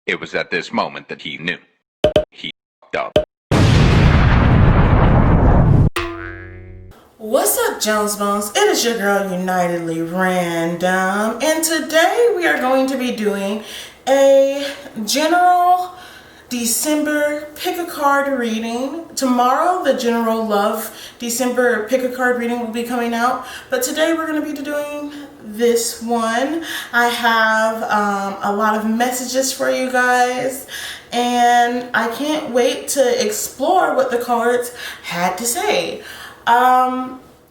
It was at this moment that he knew. He fucked up. What's up, Jones Bones? It is your girl, Unitedly Random, and today we are going to be doing a general December pick a card reading. Tomorrow, the general love December pick a card reading will be coming out, but today we're going to be doing this one. I have a lot of messages for you guys, and I can't wait to explore what the cards had to say.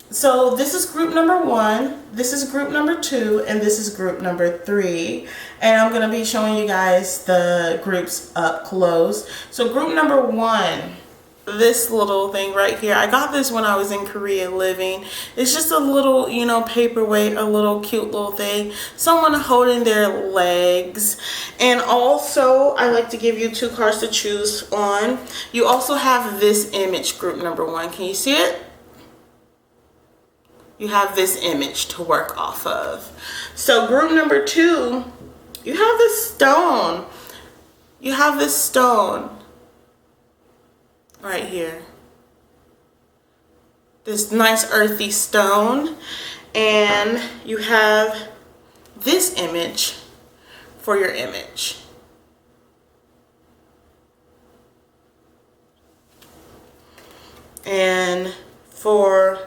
So this is group number 1, this is group number 2, and this is group number 3. And I'm going to be showing you guys the groups up close. So group number 1, this little thing right here, I got this when I was in Korea living. It's just a little, paperweight, a little cute little thing. Someone holding their legs. And also, I like to give you 2 cards to choose on. You also have this image, group number 1. Can you see it? You have this image to work off of. So group number 2, you have this stone. You have this stone right here. This nice earthy stone. And you have this image for your image. And for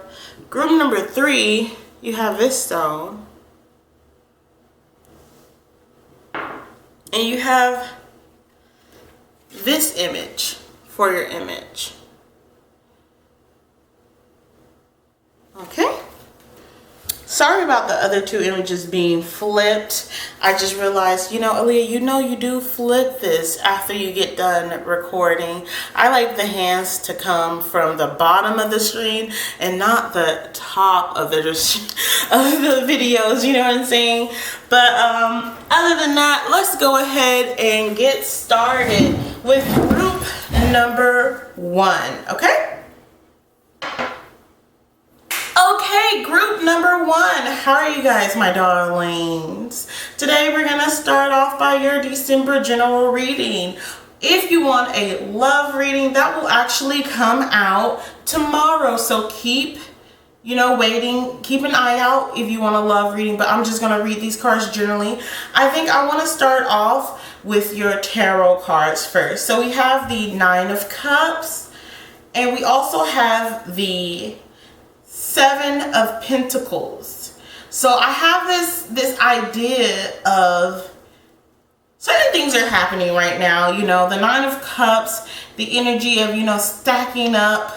group number 3, you have this stone. And you have this image for your image. Okay? Sorry about the other 2 images being flipped. I just realized, Aaliyah, you do flip this after you get done recording. I like the hands to come from the bottom of the screen and not the top of the videos, you know what I'm saying? But other than that, let's go ahead and get started with group number 1, okay? Okay, group number 1. How are you guys, my darlings? Today we're going to start off by your December general reading. If you want a love reading, that will actually come out tomorrow. So keep, waiting. Keep an eye out if you want a love reading. But I'm just going to read these cards generally. I think I want to start off with your tarot cards first. So we have the 9 of Cups. And we also have the 7 of Pentacles. So I have this idea of certain things are happening right now. The 9 of Cups, the energy of, stacking up.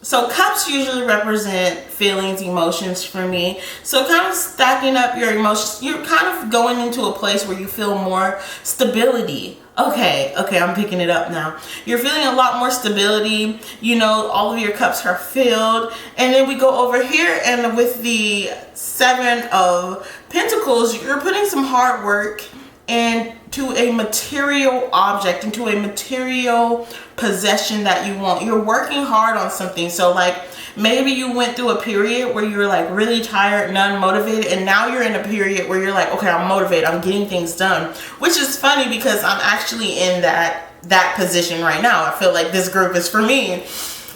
So cups usually represent feelings, emotions for me. So kind of stacking up your emotions. You're kind of going into a place where you feel more stability. Okay, I'm picking it up now. You're feeling a lot more stability. All of your cups are filled. And then we go over here, and with the 7 of Pentacles, you're putting some hard work into a material object, into a material possession that you want. You're working hard on something. So like maybe you went through a period where you were like really tired, non-motivated, and now you're in a period where you're like, okay, I'm motivated, I'm getting things done. Which is funny because I'm actually in that position right now. I feel like this group is for me.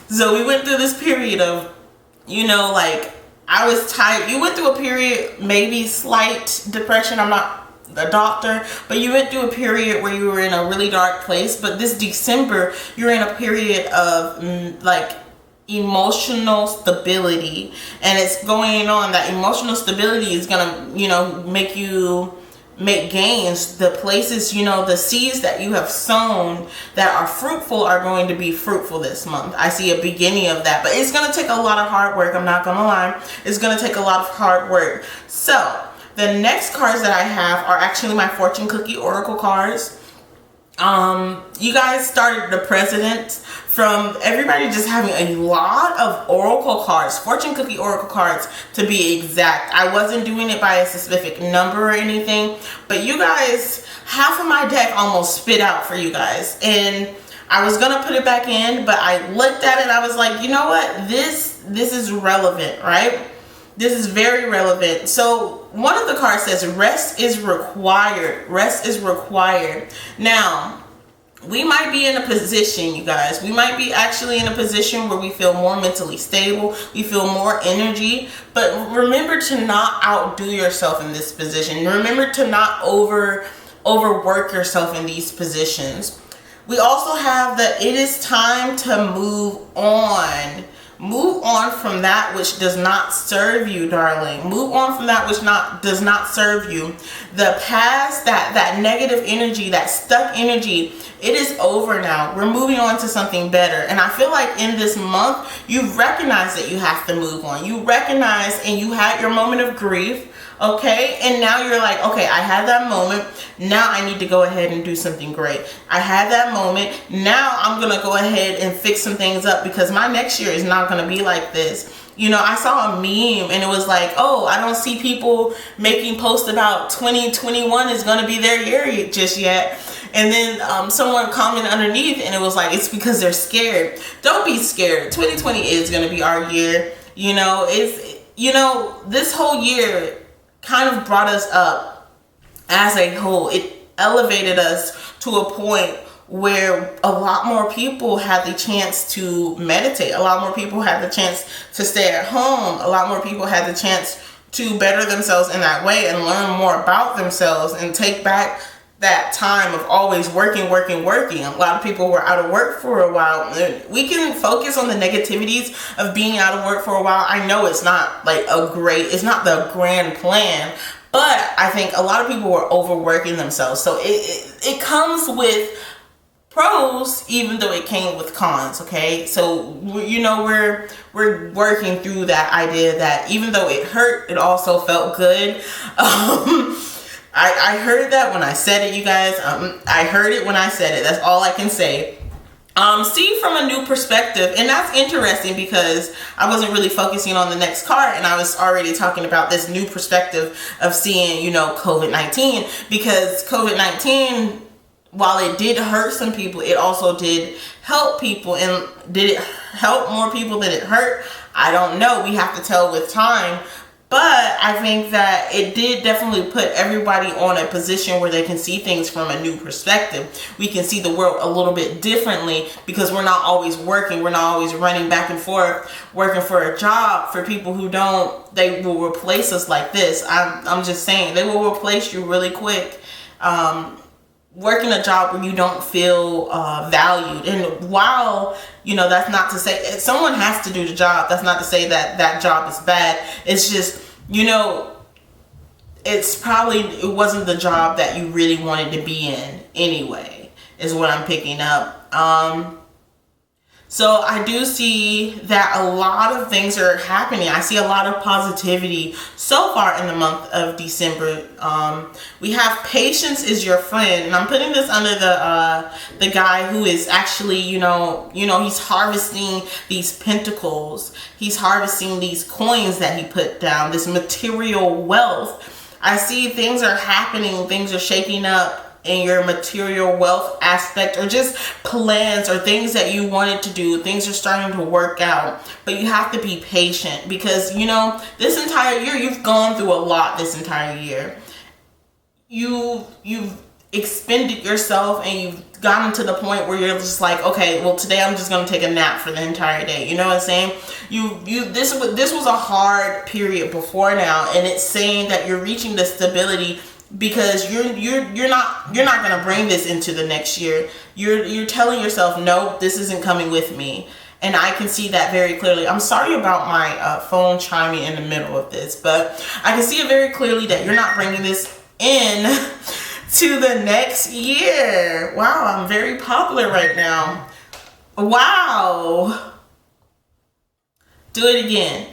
So we went through this period of, like I was tired. You went through a period, maybe slight depression. I'm not a doctor, but you went through a period where you were in a really dark place. But this December, you're in a period of like emotional stability, and it's going on. That emotional stability is gonna make you make gains. The places, the seeds that you have sown that are fruitful are going to be fruitful this month. I see a beginning of that, but it's going to take a lot of hard work. I'm not going to lie. It's going to take a lot of hard work. So the next cards that I have are actually my fortune cookie oracle cards. You guys started the precedent from everybody just having a lot of oracle cards, fortune cookie oracle cards to be exact. I wasn't doing it by a specific number or anything, but you guys, half of my deck almost spit out for you guys, and I was gonna put it back in, but I looked at it and I was like, you know what, this is relevant, right? This is very relevant. So one of the cards says rest is required. Rest is required. Now, we might be in a position, you guys, we might be actually in a position where we feel more mentally stable, we feel more energy, but remember to not outdo yourself in this position. Remember to not overwork yourself in these positions. We also have that it is time to move on. Move on from that which does not serve you, darling. Move on from that which does not serve you. The past, that negative energy, that stuck energy, it is over now. We're moving on to something better. And I feel like in this month, you've recognized that you have to move on. You recognize and you had your moment of grief. Okay, and now you're like, okay, I had that moment. Now I need to go ahead and do something great. I had that moment. Now I'm going to go ahead and fix some things up because my next year is not going to be like this. You know, I saw a meme and it was like, oh, I don't see people making posts about 2021 is going to be their year just yet. And then someone commented underneath and it was like, it's because they're scared. Don't be scared. 2020 is going to be our year. You know, this whole year kind of brought us up as a whole. It elevated us to a point where a lot more people had the chance to meditate. A lot more people had the chance to stay at home. A lot more people had the chance to better themselves in that way and learn more about themselves and take back that time of always working. A lot of people were out of work for a while. We can focus on the negativities of being out of work for a while. I know it's not like it's not the grand plan, but I think a lot of people were overworking themselves. So it comes with pros, even though it came with cons. Okay, so you know we're working through that idea that even though it hurt, it also felt good. I heard that when I said it, you guys. I heard it when I said it. That's all I can say. See from a new perspective, and that's interesting because I wasn't really focusing on the next card, and I was already talking about this new perspective of seeing, you know, COVID-19, because COVID-19, while it did hurt some people, it also did help people. And did it help more people than it hurt? I don't know. We have to tell with time. But I think that it did definitely put everybody on a position where they can see things from a new perspective. We can see the world a little bit differently because we're not always working. We're not always running back and forth, working for a job. For people who don't, they will replace us like this. I'm just saying, they will replace you really quick. Working a job where you don't feel valued. And while, you know, that's not to say someone has to do the job. That's not to say that that job is bad. It's just, you know, it wasn't the job that you really wanted to be in anyway, is what I'm picking up. So I do see that a lot of things are happening. I see a lot of positivity so far in the month of December. We have patience is your friend, and I'm putting this under the guy who is actually, you know, he's harvesting these pentacles. He's harvesting these coins that he put down, this material wealth. I see things are happening, things are shaking up in your material wealth aspect, or just plans or things that you wanted to do. Things are starting to work out, but you have to be patient because, you know, this entire year you've gone through a lot. This entire year you've expended yourself and you've gotten to the point where you're just like, okay, well, today I'm just going to take a nap for the entire day. You know what I'm saying? This was a hard period before now, and it's saying that you're reaching the stability because you're not going to bring this into the next year. You're telling yourself, no, this isn't coming with me. And I can see that very clearly. I'm sorry about my phone chiming in the middle of this, but I can see it very clearly that you're not bringing this in to the next year. Wow, I'm very popular right now. Wow. Do it again.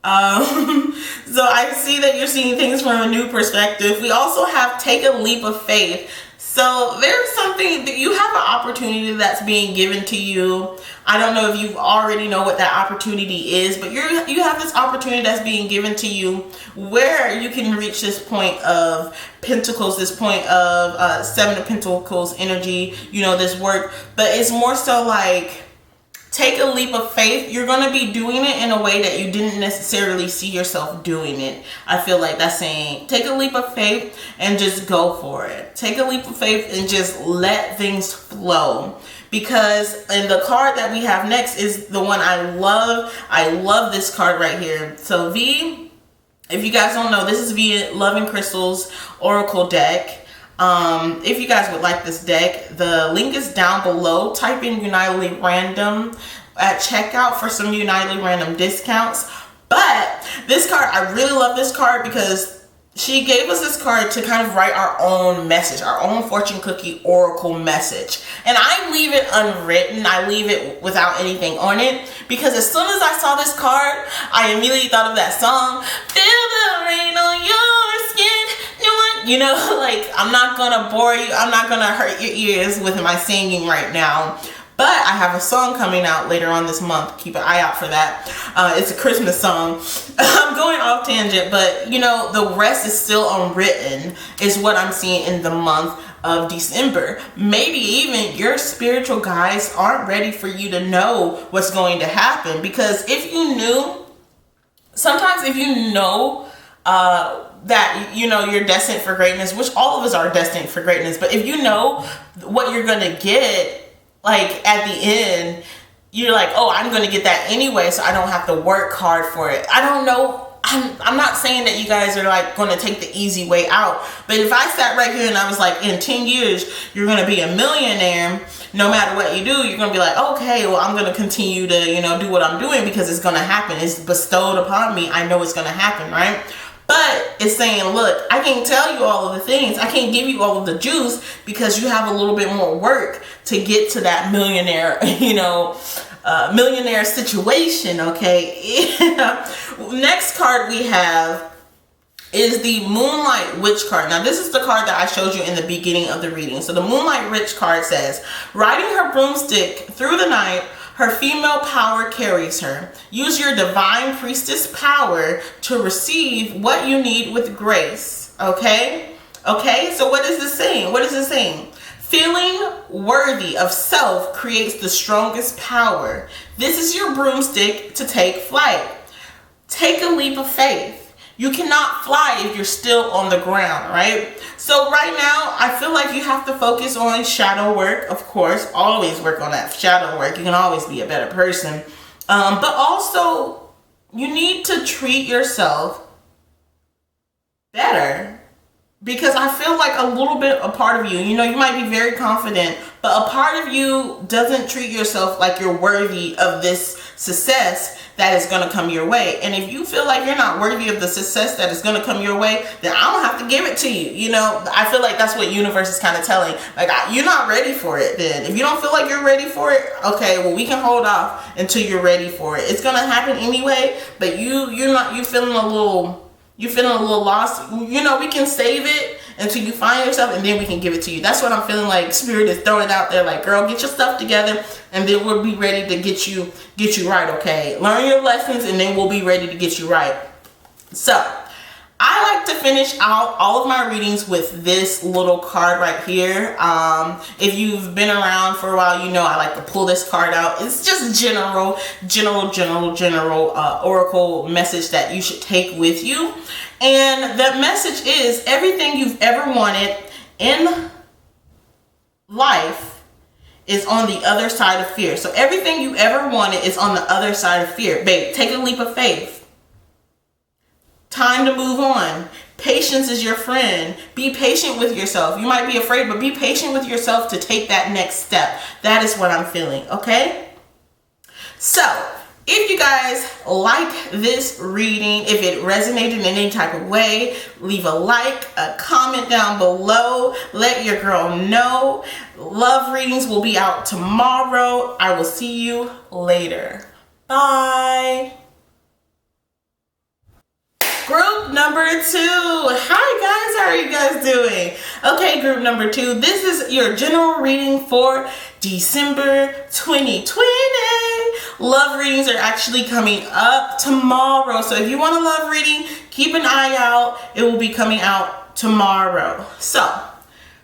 So I see that you're seeing things from a new perspective. We also have take a leap of faith. So there's something that you have an opportunity that's being given to you. I don't know if you already know what that opportunity is, but you have this opportunity that's being given to you where you can reach this point of pentacles, this point of Seven of Pentacles energy, you know, this work. But it's more so like, take a leap of faith. You're going to be doing it in a way that you didn't necessarily see yourself doing it. I feel like that's saying take a leap of faith and just go for it. Take a leap of faith and just let things flow. Because, and the card that we have next is the one I love. I love this card right here. So V, if you guys don't know, this is V Love and Crystals Oracle deck. If you guys would like this deck, the link is down below. Type in Unitedly Random at checkout for some Unitedly Random discounts. But this card, I really love this card because she gave us this card to kind of write our own message, our own fortune cookie oracle message. And I leave it unwritten. I leave it without anything on it because as soon as I saw this card, I immediately thought of that song, Feel the Rain on Your Skin. You know, like, I'm not gonna bore you. I'm not gonna hurt your ears with my singing right now. But I have a song coming out later on this month. Keep an eye out for that. It's a Christmas song. I'm going off tangent, but you know, the rest is still unwritten is what I'm seeing in the month of December. Maybe even your spiritual guides aren't ready for you to know what's going to happen. Because if you knew, sometimes if you know that, you know, you're destined for greatness, which all of us are destined for greatness, but if you know what you're going to get, like at the end, you're like, oh, I'm going to get that anyway, so I don't have to work hard for it. I don't know. I'm not saying that you guys are like going to take the easy way out, but if I sat right here and I was like, in 10 years, you're going to be a millionaire, no matter what you do, you're going to be like, okay, well, I'm going to continue to, you know, do what I'm doing because it's going to happen. It's bestowed upon me. I know it's going to happen, right? But it's saying, look, I can't tell you all of the things. I can't give you all of the juice because you have a little bit more work to get to that millionaire, you know, millionaire situation, okay? Next card we have is the Moonlight Witch card. Now, this is the card that I showed you in the beginning of the reading. So the Moonlight Witch card says, riding her broomstick through the night, her female power carries her. Use your divine priestess power to receive what you need with grace. Okay? Okay, so what is this saying? What is this saying? Feeling worthy of self creates the strongest power. This is your broomstick to take flight. Take a leap of faith. You cannot fly if you're still on the ground, right? So right now, I feel like you have to focus on shadow work, of course. Always work on that shadow work. You can always be a better person. But also, you need to treat yourself better. Because I feel like a little bit a part of you, you know, you might be very confident, but a part of you doesn't treat yourself like you're worthy of this success that is going to come your way. And if you feel like you're not worthy of the success that is going to come your way, then I don't have to give it to you. You know, I feel like that's what universe is kind of telling. Like, you're not ready for it then. If you don't feel like you're ready for it, okay, well, we can hold off until you're ready for it. It's going to happen anyway, but you feeling a little lost. You know, we can save it until you find yourself and then we can give it to you. That's what I'm feeling like Spirit is throwing out there. Like, girl, get your stuff together and then we'll be ready to get you right, okay? Learn your lessons and then we'll be ready to get you right. So, I like to finish out all of my readings with this little card right here. If you've been around for a while, you know I like to pull this card out. It's just general oracle message that you should take with you. And the message is everything you've ever wanted in life is on the other side of fear. So everything you ever wanted is on the other side of fear. Babe, take a leap of faith. Time to move on. Patience is your friend. Be patient with yourself. You might be afraid, but be patient with yourself to take that next step. That is what I'm feeling, okay? So, if you guys like this reading, if it resonated in any type of way, leave a like, a comment down below. Let your girl know. Love readings will be out tomorrow. I will see you later. Bye. Group number 2. Hi guys, how are you guys doing? Okay, group number 2. This is your general reading for December 2020. Love readings are actually coming up tomorrow. So if you want a love reading, keep an eye out. It will be coming out tomorrow. So,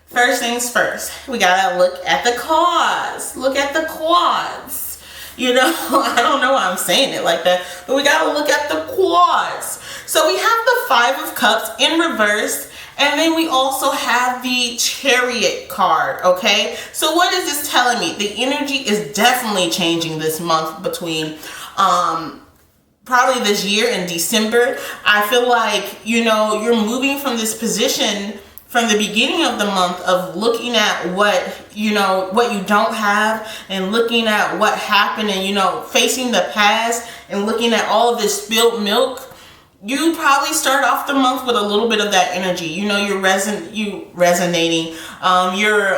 first things first, we gotta look at the cards. Look at the quads. You know, I don't know why I'm saying it like that, but we gotta look at the quads. So we have the Five of Cups in reverse, and then we also have the Chariot card, okay? So what is this telling me? The energy is definitely changing this month between probably this year in December. I feel like, you know, you're moving from this position from the beginning of the month of looking at what, you know, what you don't have, and looking at what happened, and, you know, facing the past and looking at all of this spilled milk. You probably start off the month with a little bit of that energy. You know, you're resonating. You're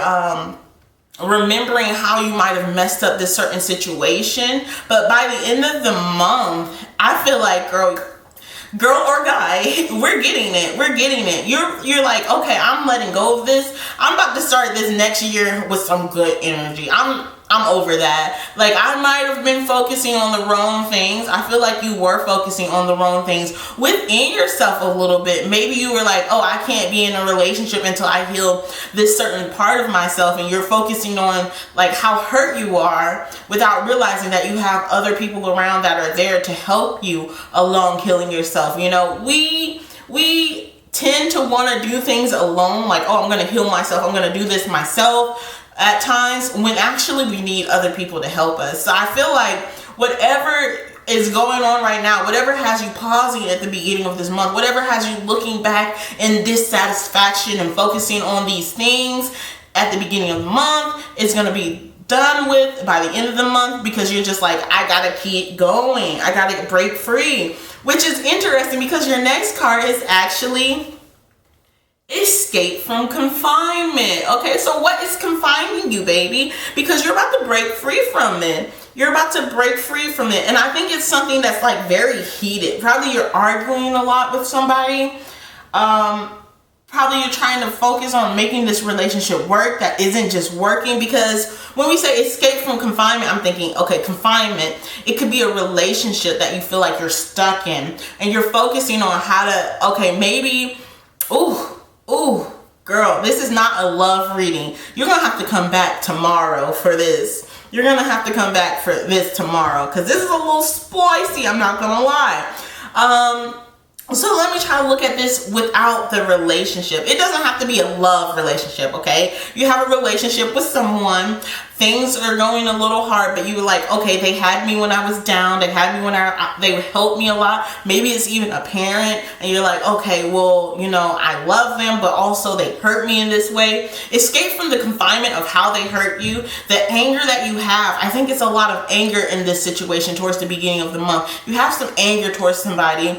remembering how you might have messed up this certain situation. But by the end of the month, I feel like, girl or guy, we're getting it. We're getting it. You're like, okay, I'm letting go of this. I'm about to start this next year with some good energy. I'm over that. Like, I might have been focusing on the wrong things. I feel like you were focusing on the wrong things within yourself a little bit. Maybe you were like, oh, I can't be in a relationship until I heal this certain part of myself. And you're focusing on like how hurt you are without realizing that you have other people around that are there to help you along healing yourself. You know, we tend to want to do things alone. Like, oh, I'm going to heal myself. I'm going to do this myself at times, when actually we need other people to help us. So I feel like whatever is going on right now, whatever has you pausing at the beginning of this month, whatever has you looking back in dissatisfaction and focusing on these things at the beginning of the month, it's going to be done with by the end of the month, because you're just like, I gotta keep going, I gotta break free. Which is interesting, because your next card is actually escape from confinement. Okay, so what is confining you, baby? Because you're about to break free from it. You're about to break free from it. And I think it's something that's like very heated. Probably you're arguing a lot with somebody. Probably you're trying to focus on making this relationship work that isn't just working. Because when we say escape from confinement, I'm thinking, okay, confinement, it could be a relationship that you feel like you're stuck in, and you're focusing on how to, okay, maybe, ooh, girl, this is not a love reading. You're going to have to come back tomorrow for this. You're going to have to come back for this tomorrow, because this is a little spicy, I'm not going to lie. So let me try to look at this without the relationship. It doesn't have to be a love relationship, okay? You have a relationship with someone. Things are going a little hard, but you were like, okay, they had me when I was down. They had me when they helped me a lot. Maybe it's even a parent, and you're like, okay, well, you know, I love them, but also they hurt me in this way. Escape from the confinement of how they hurt you. The anger that you have, I think it's a lot of anger in this situation towards the beginning of the month. You have some anger towards somebody.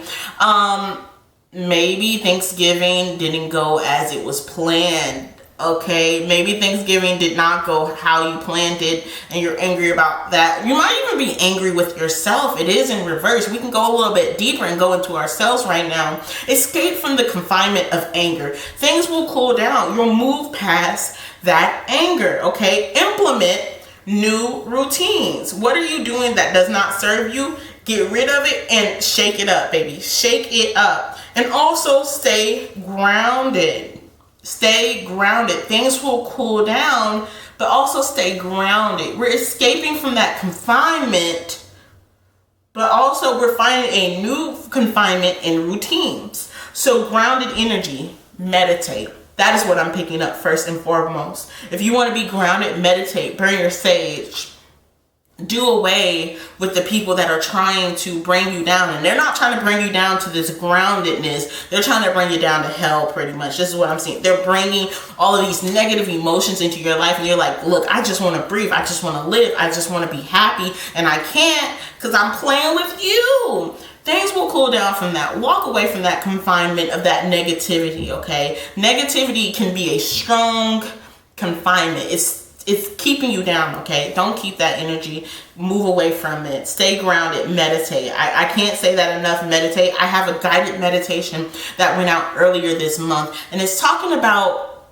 Maybe Thanksgiving didn't go as it was planned. Okay, maybe Thanksgiving did not go how you planned it, and you're angry about that. You might even be angry with yourself. It is in reverse. We can go a little bit deeper and go into ourselves right now. Escape from the confinement of anger. Things will cool down. You'll move past that anger, okay? Implement new routines. What are you doing that does not serve you? Get rid of it and shake it up, baby. Shake it up. And also stay grounded. Stay grounded. Things will cool down, but also stay grounded. We're escaping from that confinement, but also we're finding a new confinement in routines. So grounded energy, meditate. That is what I'm picking up first and foremost. If you want to be grounded, meditate, burn your sage. Do away with the people that are trying to bring you down. And they're not trying to bring you down to this groundedness. They're trying to bring you down to hell, pretty much. This is what I'm seeing. They're bringing all of these negative emotions into your life. And you're like, look, I just want to breathe. I just want to live. I just want to be happy. And I can't, because I'm playing with you. Things will cool down from that. Walk away from that confinement of that negativity, okay? Negativity can be a strong confinement. It's keeping you down, okay? Don't keep that energy. Move away from it. Stay grounded. Meditate. I can't say that enough. Meditate. I have a guided meditation that went out earlier this month, and it's talking about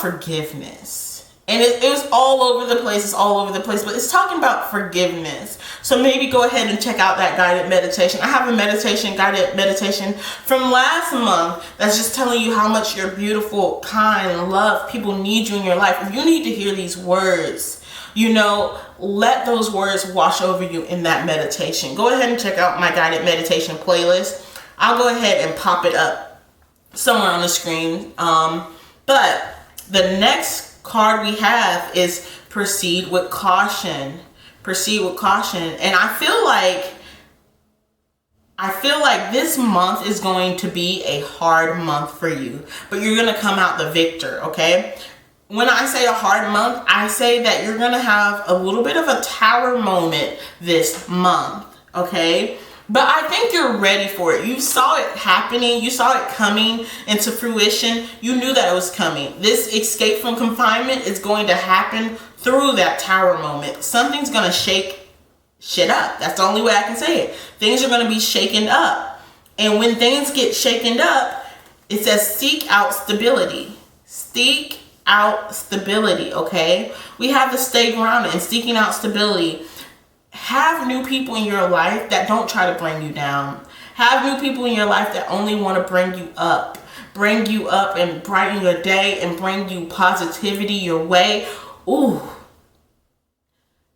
forgiveness. And it was all over the place. It's all over the place. But it's talking about forgiveness. So maybe go ahead and check out that guided meditation. I have a guided meditation from last month that's just telling you how much you're beautiful, kind, loved. People need you in your life. If you need to hear these words, You know, let those words wash over you in that meditation. Go ahead and check out my guided meditation playlist. I'll go ahead and pop it up somewhere on the screen. But the next card we have is proceed with caution. Proceed with caution. And I feel like this month is going to be a hard month for you, but you're going to come out the victor, okay? When I say a hard month, I say that you're going to have a little bit of a tower moment this month, okay? But I think you're ready for it. You saw it happening. You saw it coming into fruition. You knew that it was coming. This escape from confinement is going to happen through that tower moment. Something's going to shake shit up. That's the only way I can say it. Things are going to be shaken up. And when things get shaken up, it says seek out stability. Seek out stability, okay? We have to stay grounded and seeking out stability. Have new people in your life that don't try to bring you down. Have new people in your life that only want to bring you up and brighten your day and bring you positivity your way. Ooh.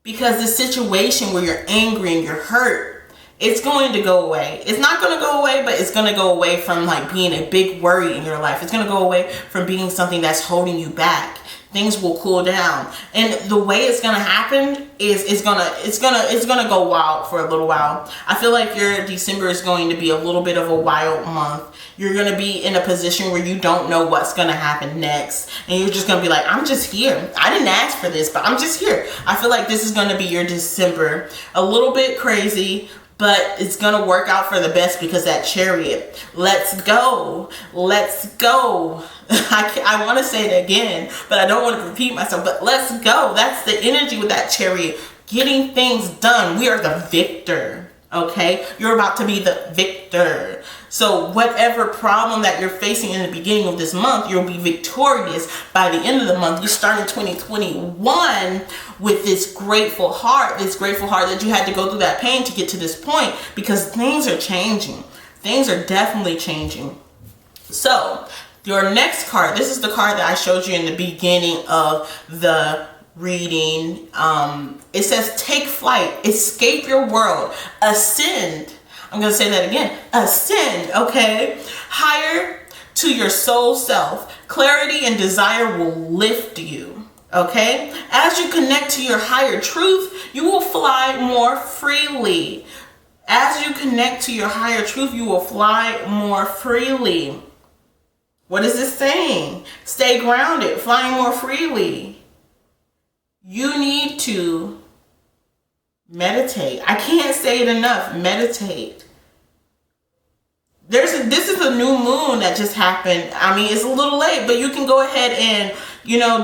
Because the situation where you're angry and you're hurt, it's going to go away. It's not going to go away, but it's going to go away from like being a big worry in your life. It's going to go away from being something that's holding you back. Things will cool down. And the way it's going to happen is it's going to go wild for a little while. I feel like your December is going to be a little bit of a wild month. You're going to be in a position where you don't know what's going to happen next. And you're just going to be like, I'm just here. I didn't ask for this, but I'm just here. I feel like this is going to be your December. A little bit crazy, but it's going to work out for the best because that Chariot. Let's go. Let's go. I want to say it again, but I don't want to repeat myself. But let's go. That's the energy with that Chariot. Getting things done. We are the victor. Okay? You're about to be the victor. So whatever problem that you're facing in the beginning of this month, you'll be victorious by the end of the month. You start in 2021 with this grateful heart that you had to go through that pain to get to this point, because things are changing. Things are definitely changing. So your next card, this is the card that I showed you in the beginning of the reading. It says take flight, escape your world, ascend. I'm going to say that again. Ascend, okay? Higher to your soul self. Clarity and desire will lift you, okay? As you connect to your higher truth, you will fly more freely. As you connect to your higher truth, you will fly more freely. What is this saying? Stay grounded, flying more freely. You need to meditate. I can't say it enough. Meditate. This is a new moon that just happened. I mean, it's a little late, but you can go ahead and,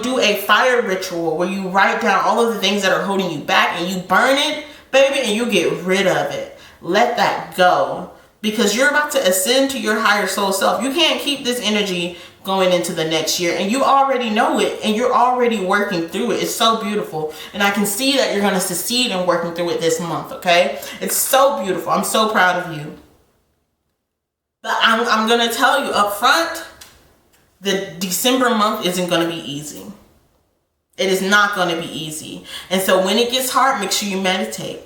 do a fire ritual where you write down all of the things that are holding you back and you burn it, baby, and you get rid of it. Let that go, because you're about to ascend to your higher soul self. You can't keep this energy going into the next year, and you already know it, and you're already working through it. It's so beautiful, and I can see that you're going to succeed in working through it this month, okay? It's so beautiful. I'm so proud of you. But I'm going to tell you up front, the December month isn't going to be easy. It is not going to be easy. And so when it gets hard, make sure you meditate.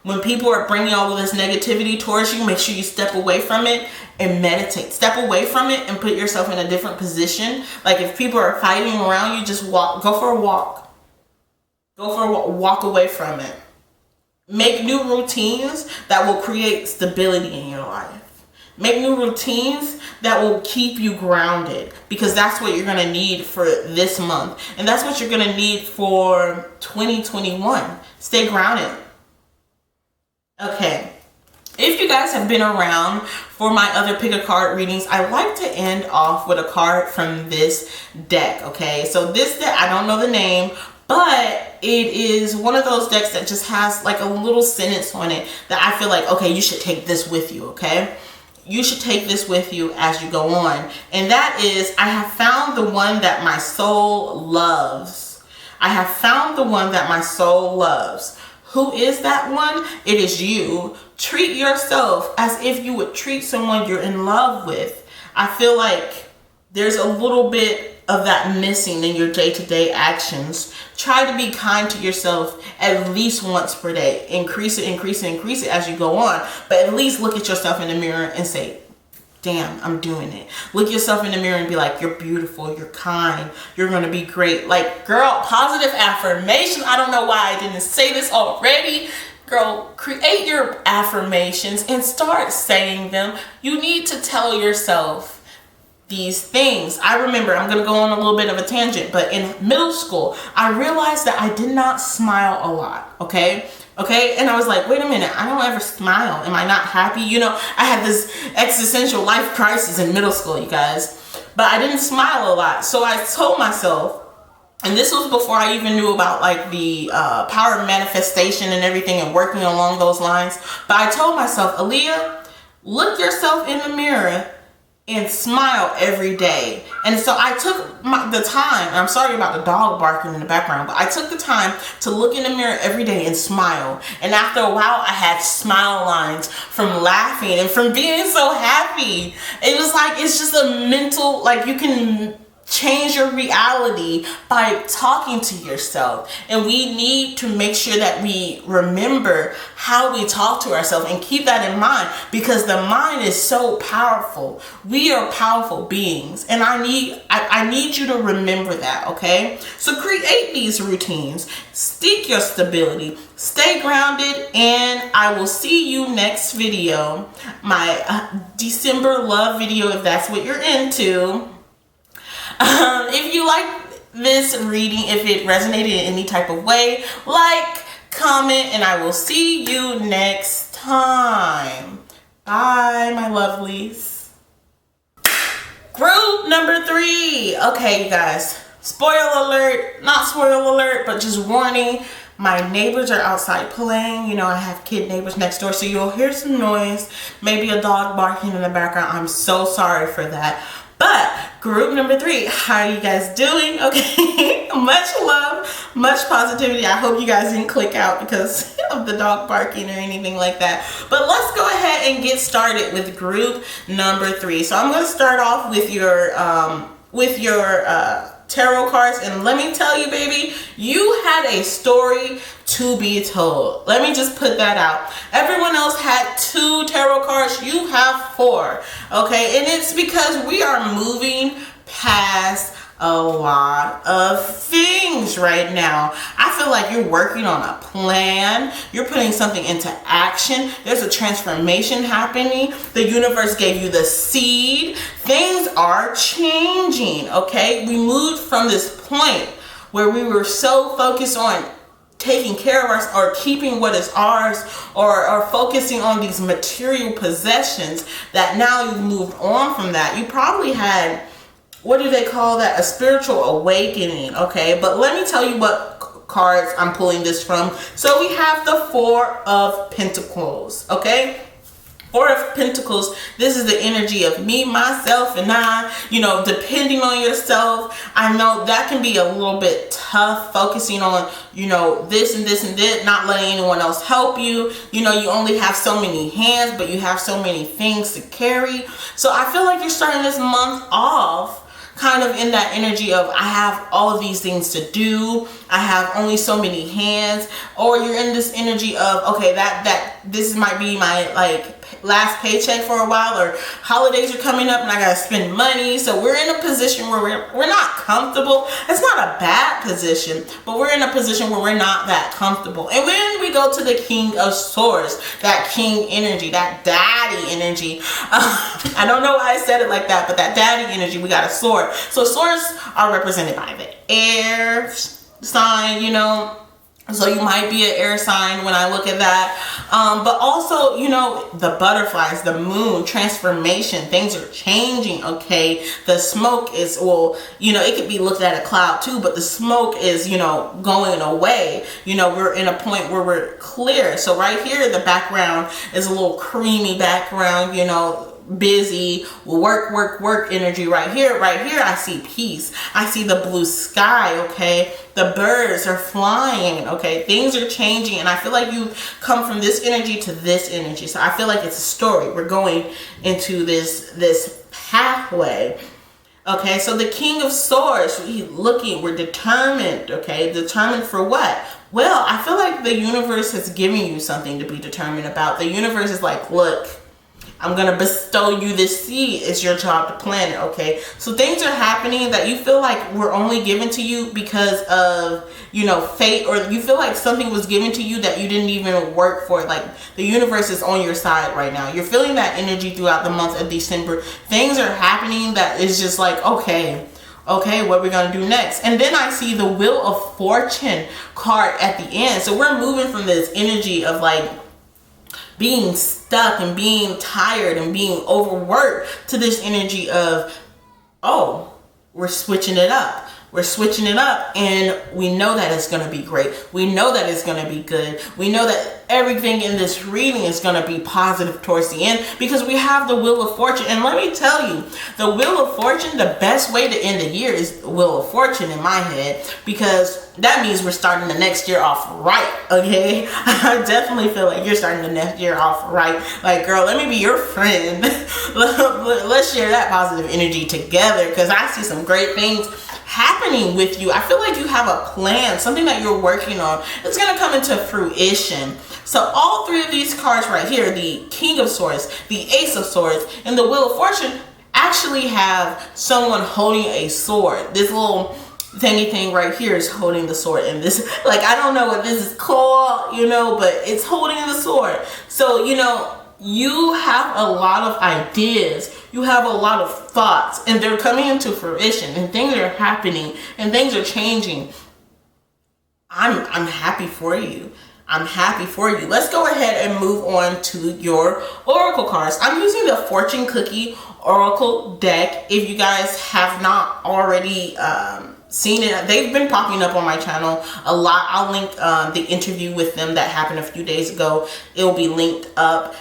When people are bringing all of this negativity towards you, make sure you step away from it and meditate. Step away from it and put yourself in a different position. Like if people are fighting around you, just go for a walk. Go for a walk. Walk away from it. Make new routines that will create stability in your life. Make new routines that will keep you grounded, because that's what you're going to need for this month. And that's what you're going to need for 2021. Stay grounded. Okay. If you guys have been around for my other pick a card readings, I like to end off with a card from this deck. Okay. So this deck, I don't know the name, but it is one of those decks that just has like a little sentence on it that I feel like, okay, you should take this with you. Okay. You should take this with you as you go on. And that is, I have found the one that my soul loves. I have found the one that my soul loves. Who is that one? It is you. Treat yourself as if you would treat someone you're in love with. I feel like there's a little bit of that missing in your day-to-day actions. Try to be kind to yourself at least once per day. Increase it as you go on. But at least look at yourself in the mirror and say, damn, I'm doing it. Look yourself in the mirror and be like, you're beautiful, you're kind, you're going to be great. Like, girl, positive affirmation. I don't know why I didn't say this already. Girl, create your affirmations and start saying them. You need to tell yourself these things. I remember, I'm going to go on a little bit of a tangent, but in middle school, I realized that I did not smile a lot, okay? And I was like, wait a minute, I don't ever smile. Am I not happy? You know, I had this existential life crisis in middle school, you guys, but I didn't smile a lot. So I told myself, and this was before I even knew about like the power of manifestation and everything and working along those lines, but I told myself, Aaliyah, look yourself in the mirror and smile every day. And so I took the time, I'm sorry about the dog barking in the background, but I took the time to look in the mirror every day and smile. And after a while, I had smile lines from laughing and from being so happy. It was like, it's just a mental, like you can change your reality by talking to yourself. And we need to make sure that we remember how we talk to ourselves and keep that in mind, because the mind is so powerful. We are powerful beings, and I need you to remember that, okay? So create these routines, seek your stability, stay grounded, and I will see you next video, my December love video, if that's what you're into. If you like this reading, if it resonated in any type of way, like, comment, and I will see you next time. Bye, my lovelies. Group number 3. Okay, you guys, spoiler alert, not spoiler alert, but just warning. My neighbors are outside playing. You know, I have kid neighbors next door, so you'll hear some noise, maybe a dog barking in the background. I'm so sorry for that. But group number 3, how are you guys doing? Okay, much love, much positivity. I hope you guys didn't click out because of the dog barking or anything like that. But let's go ahead and get started with group number 3. So I'm going to start off with your tarot cards, and let me tell you, baby, you had a story to be told. Let me just put that out. Everyone else had 2 tarot cards, you have 4, okay? And it's because we are moving past a lot of things right now. I feel like you're working on a plan. You're putting something into action. There's a transformation happening. The universe gave you the seed. Things are changing, okay? We moved from this point where we were so focused on taking care of us or keeping what is ours, or focusing on these material possessions, that now you've moved on from that. You probably had, what do they call that? A spiritual awakening, okay? But let me tell you what cards I'm pulling this from. So we have the 4 of Pentacles, okay? 4 of Pentacles, this is the energy of me, myself, and I, you know, depending on yourself. I know that can be a little bit tough, focusing on, you know, this and this and that, not letting anyone else help you. You know, you only have so many hands, but you have so many things to carry. So I feel like you're starting this month off kind of in that energy of, I have all of these things to do, I have only so many hands. Or you're in this energy of, okay, that this might be my like last paycheck for a while, or holidays are coming up and I gotta spend money. So we're in a position where we're not comfortable. It's not a bad position, but we're in a position where we're not that comfortable. And when we go to the King of Swords, that king energy, that daddy energy, I don't know why I said it like that, but that daddy energy, we got a sword. So swords are represented by the air sign, you know. So you might be an air sign when I look at that. But also, you know, the butterflies, the moon, transformation, things are changing, okay? The smoke is, well, you know, it could be looked at a cloud too, but the smoke is, you know, going away. You know, we're in a point where we're clear. So right here, the background is a little creamy background, you know, busy, work energy. Right here I see peace. I see the blue sky, okay? The birds are flying, okay? Things are changing, and I feel like you come from this energy to this energy. So I feel like it's a story. We're going into this pathway. Okay, so the King of Swords, we're determined, okay? Determined for what? Well, I feel like the universe has given you something to be determined about. The universe is like, look, I'm going to bestow you this seed. It's your job to plant it, okay? So things are happening that you feel like were only given to you because of, fate, or you feel like something was given to you that you didn't even work for. Like the universe is on your side right now. You're feeling that energy throughout the month of December. Things are happening that is just like, okay, what are we going to do next? And then I see the Wheel of Fortune card at the end. So we're moving from this energy of like being stuck and being tired and being overworked to this energy of, oh, we're switching it up. We're switching it up, and we know that it's going to be great. We know that it's going to be good. We know that everything in this reading is going to be positive towards the end because we have the Wheel of Fortune. And let me tell you, the Wheel of Fortune, the best way to end the year is the Wheel of Fortune in my head, because that means we're starting the next year off right, okay? I definitely feel like you're starting the next year off right. Like, girl, let me be your friend. Let's share that positive energy together, because I see some great things happening with you. I feel like you have a plan, something that you're working on. It's going to come into fruition. So all three of these cards right here, the King of Swords, the Ace of Swords, and the Wheel of Fortune, actually have someone holding a sword. This little thingy thing right here is holding the sword, and this, like, I don't know what this is called, but it's holding the sword. So, you have a lot of ideas, you have a lot of thoughts, and they're coming into fruition, and things are happening, and things are changing. I'm happy for you. I'm happy for you. Let's go ahead and move on to your oracle cards. I'm using the Fortune Cookie Oracle deck. If you guys have not already seen it, they've been popping up on my channel a lot. I'll link the interview with them that happened a few days ago. It'll be linked up.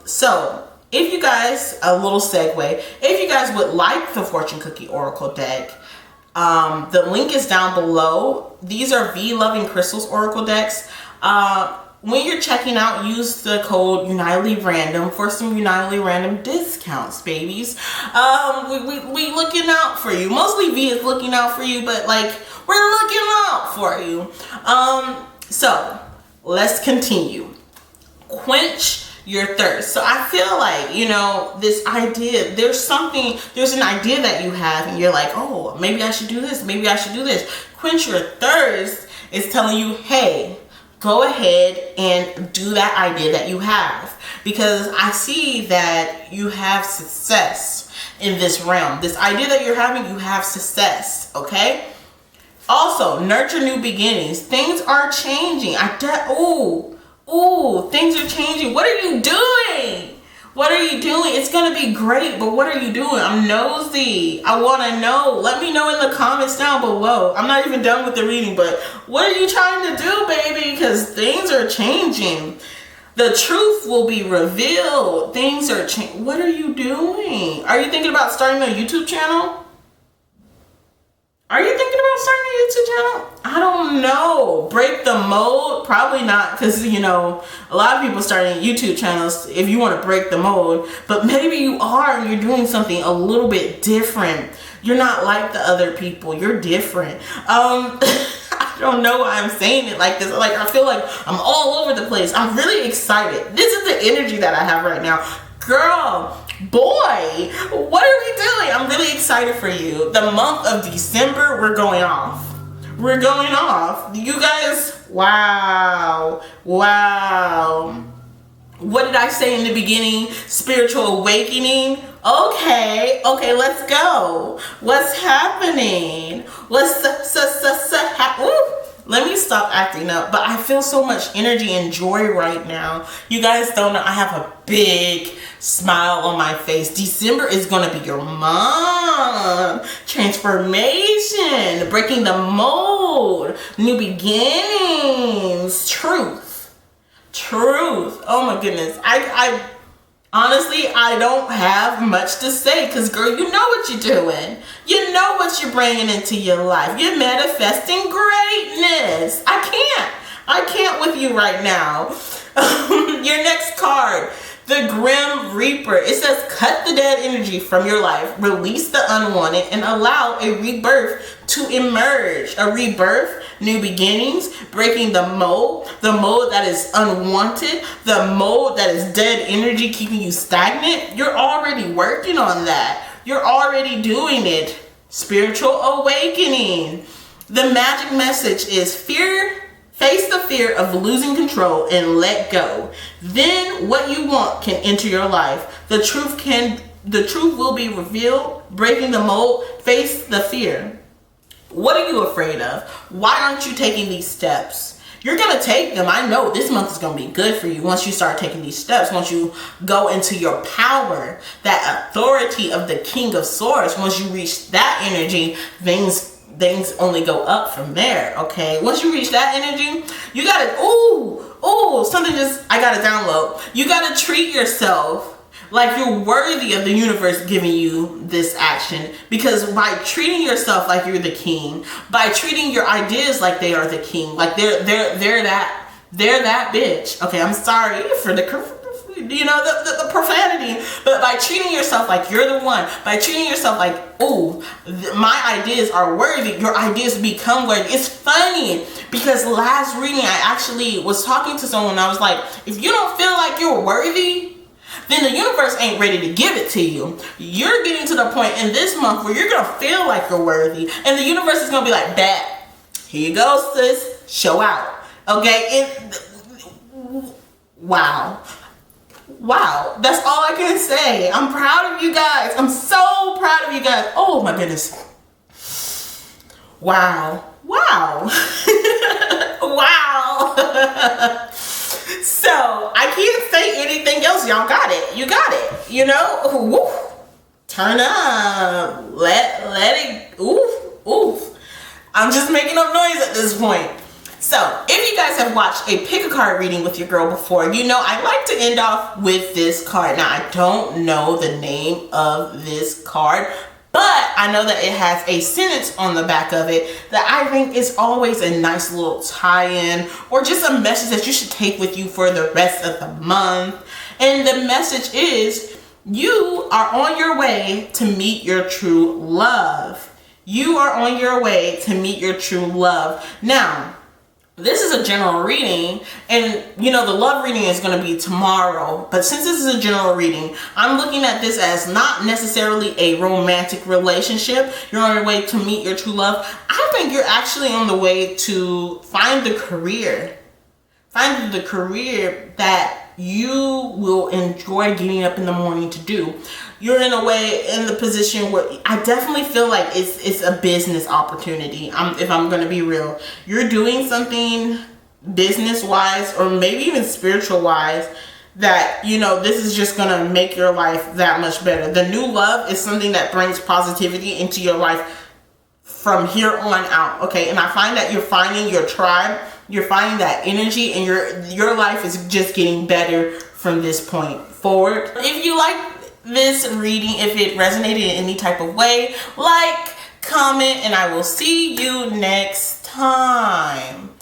So if you guys, a little segue, if you guys would like the Fortune Cookie Oracle deck, the link is down below. These are V Loving Crystals Oracle decks. When you're checking out, use the code Unitedly Random for some Unitedly Random discounts, babies. We looking out for you. Mostly V is looking out for you, but like, we're looking out for you. So let's continue. Quench your thirst. So I feel like, this idea, there's an idea that you have, and you're like, oh, maybe I should do this. Maybe I should do this. Quench your thirst is telling you, hey, go ahead and do that idea that you have, because I see that you have success in this realm. This idea that you're having, you have success, okay? Also, nurture new beginnings. Things are changing. Things are changing. What are you doing? What are you doing? It's going to be great, but what are you doing? I'm nosy. I want to know. Let me know in the comments down below. I'm not even done with the reading, but what are you trying to do, baby? Because things are changing. The truth will be revealed. Things are changing. What are you doing? Are you thinking about starting a YouTube channel? Are you thinking about starting a YouTube channel? I don't know. Break the mold? Probably not, because, a lot of people starting YouTube channels if you want to break the mold. But maybe you are, and you're doing something a little bit different. You're not like the other people. You're different. I don't know why I'm saying it like this. Like, I feel like I'm all over the place. I'm really excited. This is the energy that I have right now. Girl, boy, what are we doing? I'm really excited for you. The month of December, we're going off. We're going off. You guys, wow. What did I say in the beginning? Spiritual awakening. Okay, let's go. What's happening? Let me stop acting up, but I feel so much energy and joy right now. You guys don't know, I have a big smile on my face. December is going to be your month. Transformation, breaking the mold, new beginnings, truth. Oh my goodness. I honestly, I don't have much to say, because, girl, you know what you're doing. You know what you're bringing into your life. You're manifesting greatness. I can't with you right now. Your next card, The Grim Reaper. It says cut the dead energy from your life, release the unwanted, and allow a rebirth to emerge. A rebirth, new beginnings, breaking the mold that is unwanted, the mold that is dead energy keeping you stagnant. You're already working on that. You're already doing it. Spiritual awakening. The magic message is face the fear of losing control and let go. Then what you want can enter your life. The truth will be revealed. Breaking the mold, face the fear. What are you afraid of? Why aren't you taking these steps? You're going to take them. I know this month is going to be good for you once you start taking these steps. Once you go into your power, that authority of the King of Swords, once you reach that energy, things only go up from there, okay? Once you reach that energy, you gotta, I gotta download. You gotta treat yourself like you're worthy of the universe giving you this action, because by treating yourself like you're the king, by treating your ideas like they are the king, like they're that bitch. Okay, I'm sorry for the profanity, but by treating yourself like you're the one, by treating yourself like, my ideas are worthy, your ideas become worthy. It's funny because last reading I actually was talking to someone and I was like, if you don't feel like you're worthy, then the universe ain't ready to give it to you. You're getting to the point in this month where you're gonna feel like you're worthy, and the universe is gonna be like, bet, here you go, sis, show out. Okay, wow, that's all I can say. I'm proud of you guys. I'm so proud of you guys. Oh my goodness. Wow. Wow. So I can't say anything else. Y'all got it. You got it. You know, woo. Turn up. Let it. Oof. I'm just making up noise at this point. So, if you guys have watched a pick a card reading with your girl before, you know I like to end off with this card. Now, I don't know the name of this card, but I know that it has a sentence on the back of it that I think is always a nice little tie-in, or just a message that you should take with you for the rest of the month. And the message is, you are on your way to meet your true love. You are on your way to meet your true love. Now, this is a general reading, and you know the love reading is going to be tomorrow, but since this is a general reading, I'm looking at this as not necessarily a romantic relationship. You're on your way to meet your true love. I think you're actually on the way to find the career that you will enjoy getting up in the morning to do. You're in a way in the position where I definitely feel like it's a business opportunity. If I'm going to be real, you're doing something business-wise or maybe even spiritual-wise that, you know, this is just going to make your life that much better. The new love is something that brings positivity into your life from here on out, okay? And I find that you're finding your tribe, you're finding that energy, and your life is just getting better from this point forward. If you like this reading, if it resonated in any type of way, like, comment, and I will see you next time.